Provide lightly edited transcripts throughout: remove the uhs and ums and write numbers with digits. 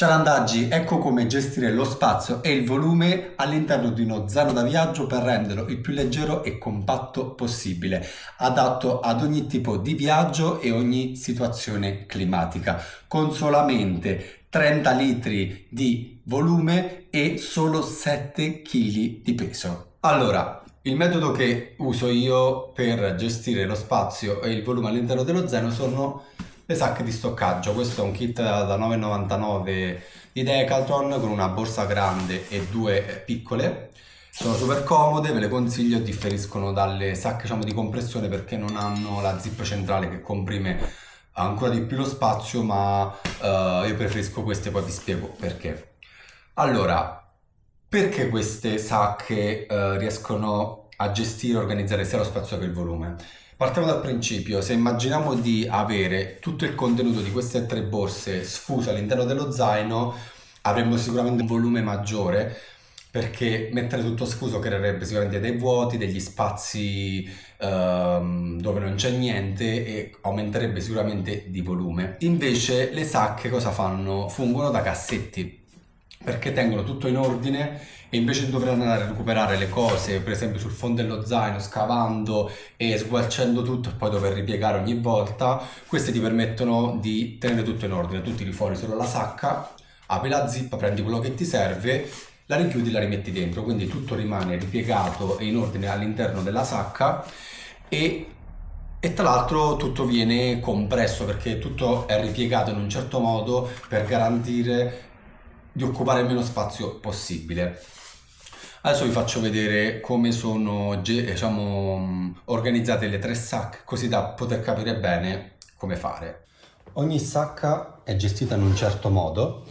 Ciao randaggi, ecco come gestire lo spazio e il volume all'interno di uno zaino da viaggio per renderlo il più leggero e compatto possibile, adatto ad ogni tipo di viaggio e ogni situazione climatica, con solamente 30 litri di volume e solo 7 kg di peso. Allora, il metodo che uso io per gestire lo spazio e il volume all'interno dello zaino sono le sacche di stoccaggio. Questo è un kit da 9,99 di Decathlon con una borsa grande e due piccole. Sono super comode, ve le consiglio, differiscono dalle sacche diciamo, di compressione perché non hanno la zip centrale che comprime ancora di più lo spazio, ma io preferisco queste, poi vi spiego perché. Allora, perché queste sacche riescono a gestire e organizzare sia lo spazio che il volume? Partiamo dal principio, se immaginiamo di avere tutto il contenuto di queste tre borse sfuse all'interno dello zaino, avremmo sicuramente un volume maggiore, perché mettere tutto sfuso creerebbe sicuramente dei vuoti, degli spazi dove non c'è niente e aumenterebbe sicuramente di volume. Invece le sacche cosa fanno? Fungono da cassetti, perché tengono tutto in ordine e invece di dover andare a recuperare le cose, per esempio sul fondo dello zaino, scavando e sgualcendo tutto e poi dover ripiegare ogni volta, queste ti permettono di tenere tutto in ordine. Tu tiri fuori solo la sacca, apri la zip, prendi quello che ti serve, la richiudi e la rimetti dentro, quindi tutto rimane ripiegato e in ordine all'interno della sacca e tra l'altro tutto viene compresso perché tutto è ripiegato in un certo modo per garantire di occupare il meno spazio possibile. Adesso vi faccio vedere come sono diciamo, organizzate le tre sacche, così da poter capire bene come fare. Ogni sacca è gestita in un certo modo.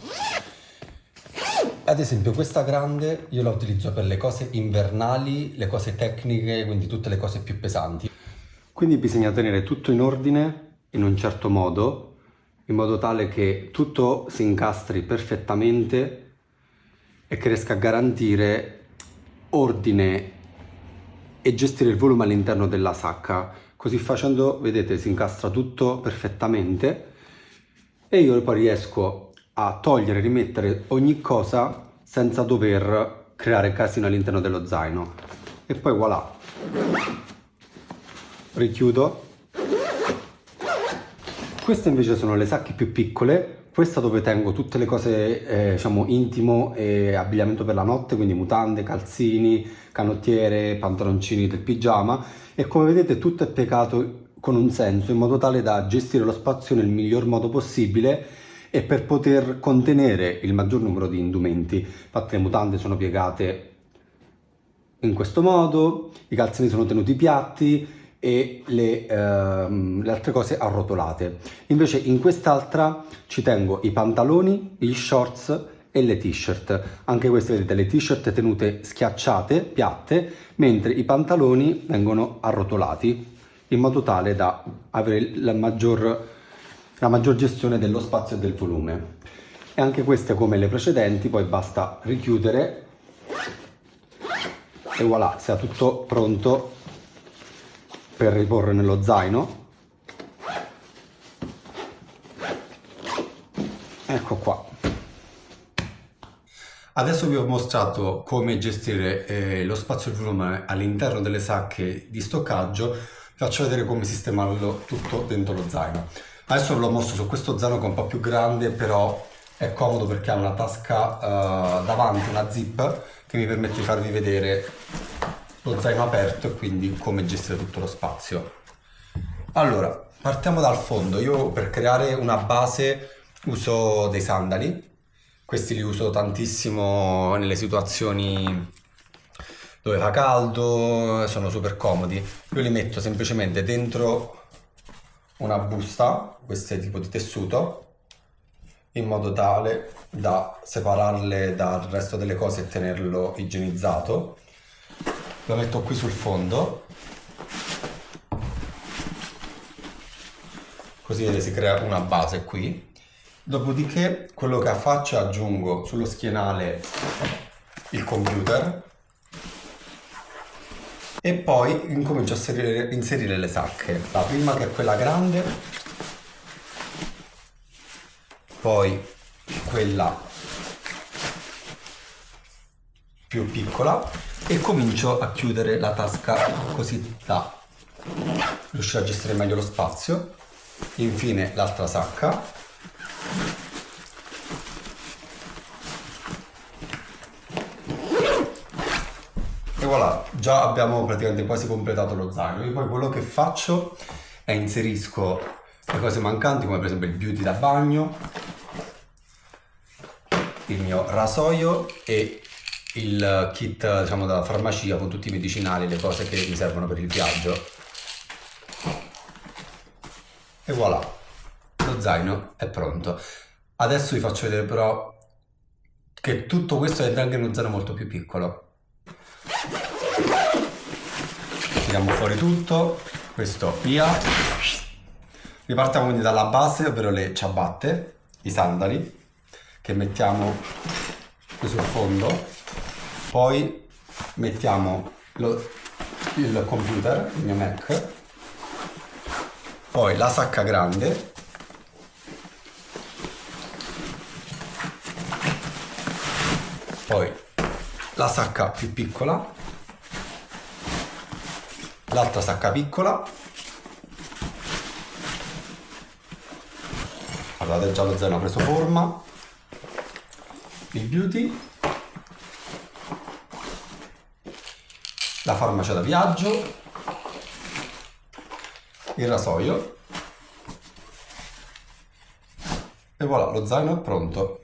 Ad esempio questa grande io la utilizzo per le cose invernali, le cose tecniche, quindi tutte le cose più pesanti. Quindi bisogna tenere tutto in ordine in un certo modo, in modo tale che tutto si incastri perfettamente e che riesca a garantire ordine e gestire il volume all'interno della sacca. Così facendo, vedete, si incastra tutto perfettamente e io poi riesco a togliere e rimettere ogni cosa senza dover creare casino all'interno dello zaino. E poi voilà, richiudo. Queste invece sono le sacche più piccole. Questa dove tengo tutte le cose diciamo intimo e abbigliamento per la notte, quindi mutande, calzini, canottiere, pantaloncini del pigiama, e come vedete tutto è piegato con un senso in modo tale da gestire lo spazio nel miglior modo possibile e per poter contenere il maggior numero di indumenti. Infatti le mutande sono piegate in questo modo, i calzini sono tenuti piatti e le altre cose arrotolate. Invece in quest'altra ci tengo i pantaloni, gli shorts e le t-shirt. Anche queste vedete, le t-shirt tenute schiacciate, piatte, mentre i pantaloni vengono arrotolati in modo tale da avere la maggior gestione dello spazio e del volume. E anche queste, come le precedenti, poi basta richiudere e voilà, sia tutto pronto per riporre nello zaino. Ecco qua. Adesso vi ho mostrato come gestire lo spazio e il volume all'interno delle sacche di stoccaggio. Vi faccio vedere come sistemarlo tutto dentro lo zaino. Adesso ve lo mostro su questo zaino che è un po' più grande, però è comodo perché ha una tasca davanti, una zip che mi permette di farvi vedere lo zaino aperto e quindi come gestire tutto lo spazio. Allora, partiamo dal fondo. Io per creare una base uso dei sandali. Questi li uso tantissimo nelle situazioni dove fa caldo, sono super comodi. Io li metto semplicemente dentro una busta, questo è tipo di tessuto, in modo tale da separarle dal resto delle cose e tenerlo igienizzato. Lo metto qui sul fondo, così si crea una base qui. Dopodiché quello che faccio è aggiungo sullo schienale il computer e poi incomincio a inserire le sacche. La prima che è quella grande, poi quella più piccola e comincio a chiudere la tasca così da riuscire a gestire meglio lo spazio. Infine l'altra sacca. E voilà, già abbiamo praticamente quasi completato lo zaino. Io poi quello che faccio è inserisco le cose mancanti, come per esempio il beauty da bagno, il mio rasoio e il kit, diciamo, dalla farmacia con tutti i medicinali, le cose che mi servono per il viaggio. E voilà, lo zaino è pronto. Adesso vi faccio vedere però che tutto questo è anche uno zaino molto più piccolo. Tiriamo fuori tutto, questo via. Ripartiamo quindi dalla base, ovvero le ciabatte, i sandali, che mettiamo qui sul fondo. Poi mettiamo il computer, il mio Mac. Poi la sacca grande. Poi la sacca più piccola. L'altra sacca piccola. Guardate, già lo zaino ha preso forma. Il beauty. La farmacia da viaggio. Il rasoio. E voilà, lo zaino è pronto.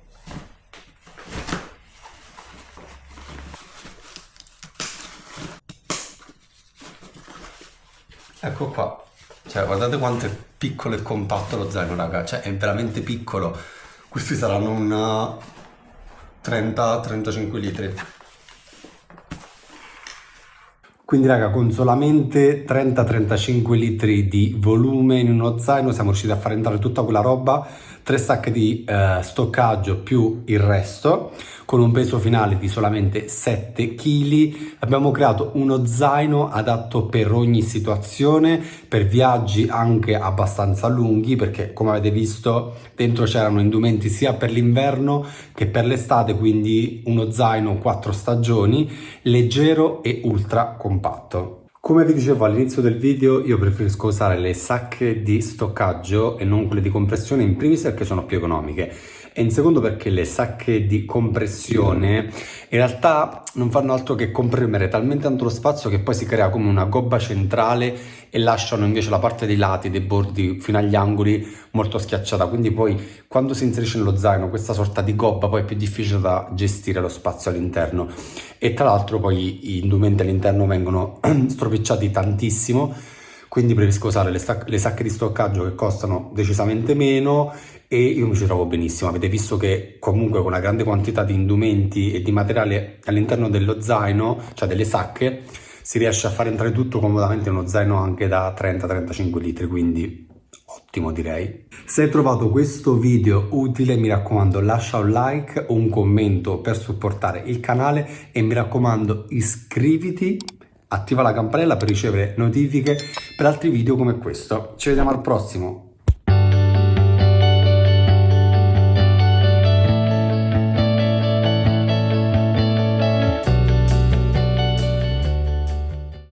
Ecco qua, cioè guardate quanto è piccolo e compatto lo zaino, raga, cioè è veramente piccolo. Questi saranno un 30-35 litri. Quindi raga, con solamente 30-35 litri di volume in uno zaino siamo riusciti a far entrare tutta quella roba, 3 sacche di stoccaggio più il resto, con un peso finale di solamente 7 kg. Abbiamo creato uno zaino adatto per ogni situazione, per viaggi anche abbastanza lunghi, perché come avete visto dentro c'erano indumenti sia per l'inverno che per l'estate, quindi uno zaino 4 stagioni, leggero e ultra compatto. Come vi dicevo all'inizio del video, io preferisco usare le sacche di stoccaggio e non quelle di compressione, in primis perché sono più economiche e in secondo perché le sacche di compressione in realtà non fanno altro che comprimere talmente tanto lo spazio che poi si crea come una gobba centrale e lasciano invece la parte dei lati, dei bordi fino agli angoli molto schiacciata, quindi poi quando si inserisce nello zaino questa sorta di gobba poi è più difficile da gestire lo spazio all'interno. E tra l'altro poi gli indumenti all'interno vengono stropicciati tantissimo, quindi preferisco usare le sacche di stoccaggio che costano decisamente meno e io mi ci trovo benissimo. Avete visto che comunque con una grande quantità di indumenti e di materiale all'interno dello zaino, cioè delle sacche, si riesce a fare entrare tutto comodamente in uno zaino anche da 30-35 litri, quindi ottimo direi. Se hai trovato questo video utile, mi raccomando lascia un like o un commento per supportare il canale e mi raccomando iscriviti, attiva la campanella per ricevere notifiche per altri video come questo. Ci vediamo al prossimo.